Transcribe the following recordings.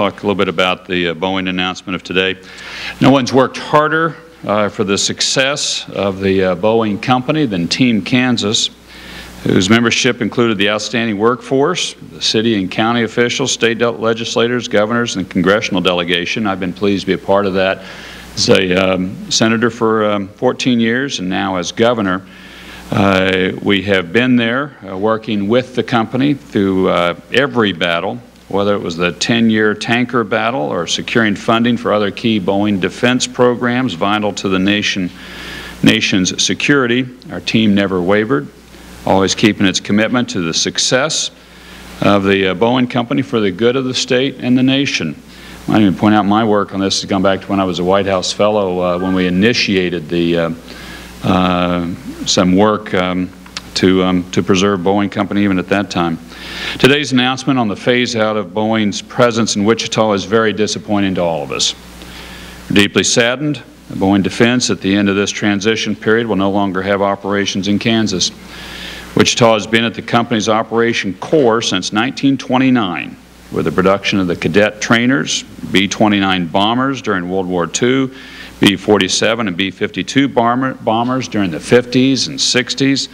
talk a little bit about the Boeing announcement of today. No one's worked harder for the success of the Boeing company than Team Kansas, whose membership included the outstanding workforce, the city and county officials, state legislators, governors, and congressional delegation. I've been pleased to be a part of that as a senator for 14 years and now as governor. We have been there working with the company through every battle, whether it was the 10-year tanker battle or securing funding for other key Boeing defense programs vital to the nation's security. Our team never wavered, always keeping its commitment to the success of the Boeing company for the good of the state and the nation. I might even point out my work on this has gone back to when I was a White House fellow when we initiated the some work to preserve Boeing company even at that time. Today's announcement on the phase-out of Boeing's presence in Wichita is very disappointing to all of us. We're deeply saddened. Boeing Defense at the end of this transition period will no longer have operations in Kansas. Wichita has been at the company's operation core since 1929 with the production of the cadet trainers, B-29 bombers during World War II, B-47 and B-52 bombers during the 50s and 60s,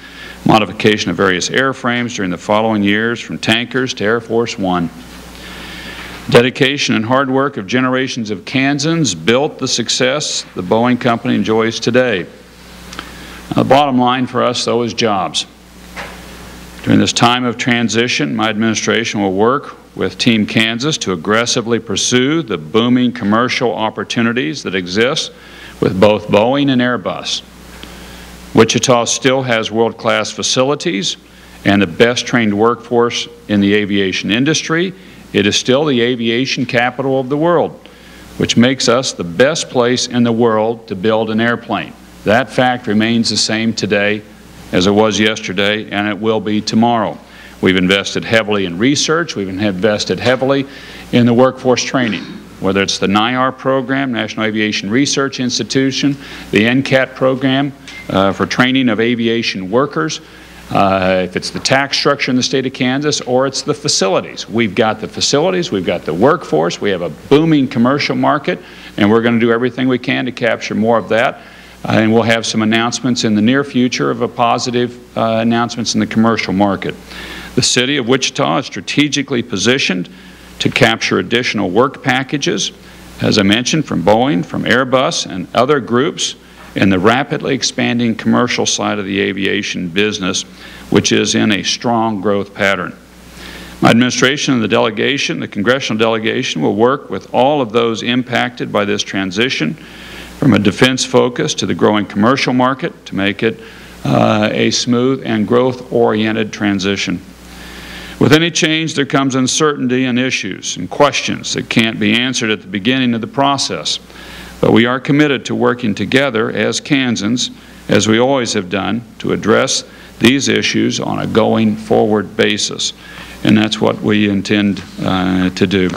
modification of various airframes during the following years from tankers to Air Force One. Dedication and hard work of generations of Kansans built the success the Boeing company enjoys today. Now, the bottom line for us, though, is jobs. During this time of transition, my administration will work with Team Kansas to aggressively pursue the booming commercial opportunities that exist with both Boeing and Airbus. Wichita still has world-class facilities and the best-trained workforce in the aviation industry. It is still the aviation capital of the world, which makes us the best place in the world to build an airplane. That fact remains the same today as it was yesterday, and it will be tomorrow. We've invested heavily in research. We've invested heavily in the workforce training, whether it's the NIAR program, National Aviation Research Institution, the NCAT program for training of aviation workers, if it's the tax structure in the state of Kansas, or it's the facilities. We've got the facilities, we've got the workforce, we have a booming commercial market, and we're going to do everything we can to capture more of that. And we'll have some announcements in the near future of positive announcements in the commercial market. The City of Wichita is strategically positioned to capture additional work packages, as I mentioned, from Boeing, from Airbus, and other groups in the rapidly expanding commercial side of the aviation business, which is in a strong growth pattern. My administration and the delegation, the congressional delegation, will work with all of those impacted by this transition from a defense focus to the growing commercial market to make it a smooth and growth-oriented transition. With any change, there comes uncertainty and issues and questions that can't be answered at the beginning of the process. But we are committed to working together as Kansans, as we always have done, to address these issues on a going-forward basis. And that's what we intend to do.